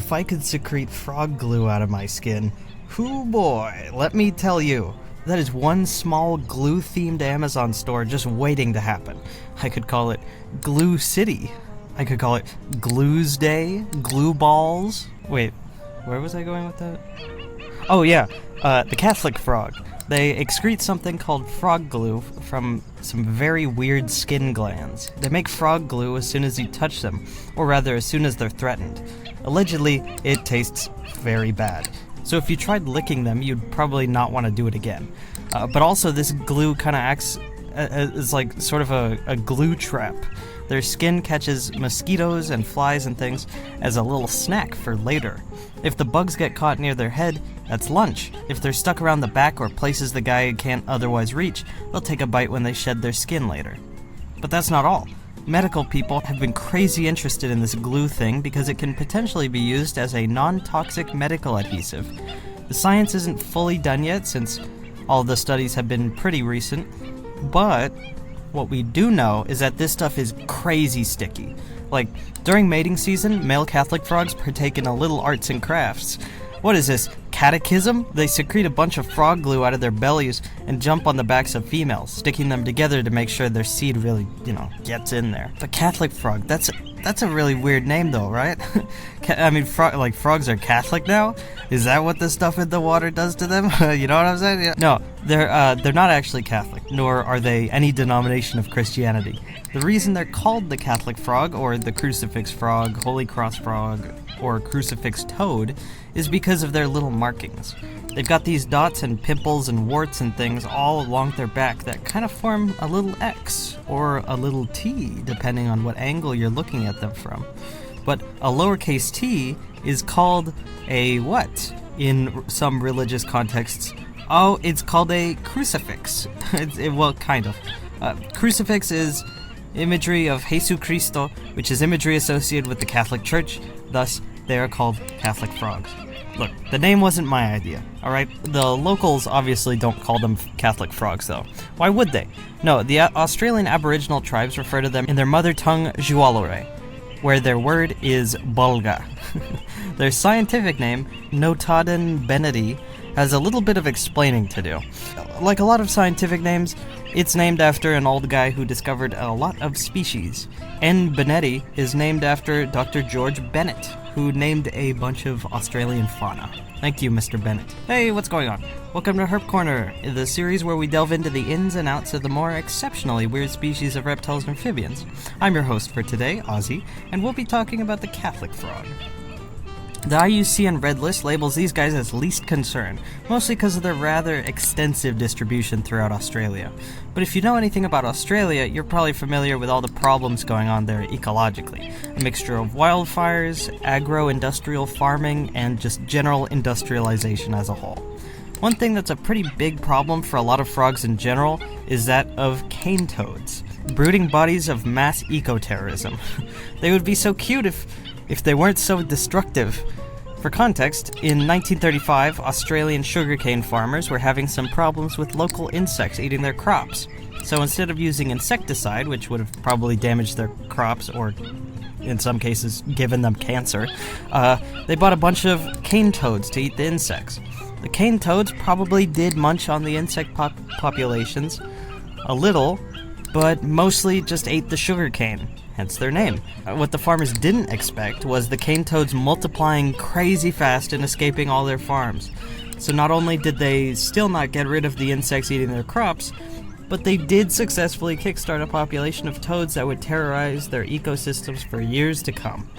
if I could secrete frog glue out of my skin, hoo boy, let me tell you, that is one small glue-themed Amazon store just waiting to happen. I could call it Glue City. I could call it Glue's Day, Glue Balls. Wait, where was I going with that? Oh yeah, the Catholic frog. They excrete something called frog glue from some very weird skin glands. They make frog glue as soon as you touch them, or rather as soon as they're threatened. Allegedly, it tastes very bad. So if you tried licking them, you'd probably not want to do it again. But also this glue kind of acts as like sort of a glue trap. Their skin catches mosquitoes and flies and things as a little snack for later. If the bugs get caught near their head, that's lunch. If they're stuck around the back or places the guy can't otherwise reach, they'll take a bite when they shed their skin later. But that's not all. Medical people have been crazy interested in this glue thing because it can potentially be used as a non-toxic medical adhesive. The science isn't fully done yet since all the studies have been pretty recent, but what we do know is that this stuff is crazy sticky. Like, during mating season, male Catholic frogs partake in a little arts and crafts. What is this, catechism? They secrete a bunch of frog glue out of their bellies and jump on the backs of females, sticking them together to make sure their seed really, gets in there. The Catholic frog, that's a really weird name though, right? I mean, frogs are Catholic now? Is that what the stuff in the water does to them? You know what I'm saying? Yeah. No, they're not actually Catholic, nor are they any denomination of Christianity. The reason they're called the Catholic frog, or the Crucifix frog, Holy Cross frog, or Crucifix toad, is because of their little markings. They've got these dots and pimples and warts and things all along their back that kind of form a little X, or a little T, depending on what angle you're looking at them from. But a lowercase t is called a what in some religious contexts? Oh, it's called a crucifix. Well, kind of. Crucifix is imagery of Jesus Cristo, which is imagery associated with the Catholic Church, thus they are called Catholic frogs. Look, the name wasn't my idea, alright? The locals obviously don't call them Catholic frogs, though. Why would they? No, the Australian Aboriginal tribes refer to them in their mother tongue, Jualore, where their word is Bulga. Their scientific name, Notaden benedi, has a little bit of explaining to do. Like a lot of scientific names, it's named after an old guy who discovered a lot of species. N. Benetti is named after Dr. George Bennett, who named a bunch of Australian fauna. Thank you, Mr. Bennett. Hey, what's going on? Welcome to Herp Corner, the series where we delve into the ins and outs of the more exceptionally weird species of reptiles and amphibians. I'm your host for today, Ozzy, and we'll be talking about the Catholic frog. The IUCN Red List labels these guys as least concern, mostly because of their rather extensive distribution throughout Australia. But if you know anything about Australia, you're probably familiar with all the problems going on there ecologically. A mixture of wildfires, agro-industrial farming, and just general industrialization as a whole. One thing that's a pretty big problem for a lot of frogs in general is that of cane toads, brooding bodies of mass eco-terrorism. They would be so cute if they weren't so destructive. For context, in 1935, Australian sugarcane farmers were having some problems with local insects eating their crops. So instead of using insecticide, which would have probably damaged their crops or in some cases given them cancer, they bought a bunch of cane toads to eat the insects. The cane toads probably did munch on the insect populations a little, but mostly just ate the sugarcane. Hence their name. What the farmers didn't expect was the cane toads multiplying crazy fast and escaping all their farms. So not only did they still not get rid of the insects eating their crops, but they did successfully kickstart a population of toads that would terrorize their ecosystems for years to come.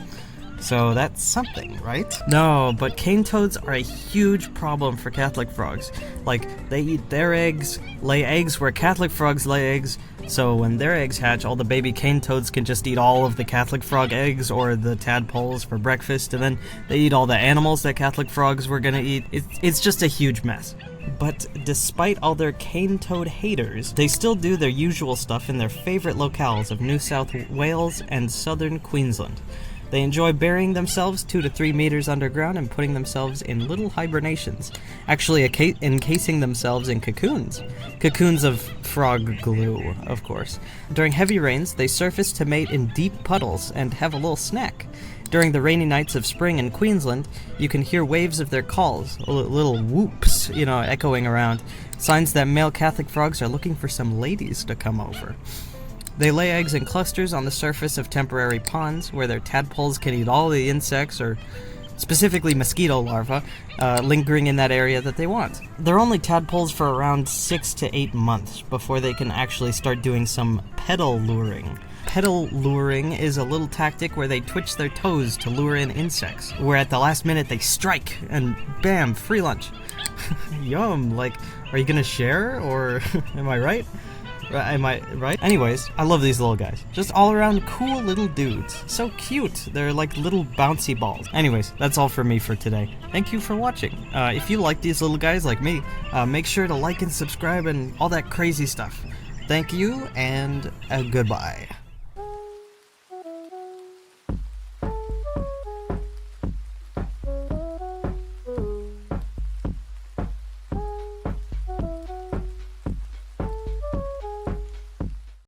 So that's something, right? No, but cane toads are a huge problem for Catholic frogs. Like, they eat their eggs, lay eggs where Catholic frogs lay eggs, so when their eggs hatch, all the baby cane toads can just eat all of the Catholic frog eggs or the tadpoles for breakfast, and then they eat all the animals that Catholic frogs were gonna eat. It's just a huge mess. But despite all their cane toad haters, they still do their usual stuff in their favorite locales of New South Wales and southern Queensland. They enjoy burying themselves 2 to 3 meters underground and putting themselves in little hibernations, actually encasing themselves in cocoons. Cocoons of frog glue, of course. During heavy rains, they surface to mate in deep puddles and have a little snack. During the rainy nights of spring in Queensland, you can hear waves of their calls, little whoops, echoing around, signs that male Catholic frogs are looking for some ladies to come over. They lay eggs in clusters on the surface of temporary ponds, where their tadpoles can eat all the insects, or specifically mosquito larvae, lingering in that area that they want. They're only tadpoles for around 6 to 8 months before they can actually start doing some pedal luring. Pedal luring is a little tactic where they twitch their toes to lure in insects, where at the last minute they strike, and bam, free lunch. Yum, like, are you gonna share, or am I right? Am I right? Anyways, I love these little guys. Just all around cool little dudes. So cute. They're like little bouncy balls. Anyways, that's all for me for today. Thank you for watching. If you like these little guys like me, make sure to like and subscribe and all that crazy stuff. Thank you, and goodbye.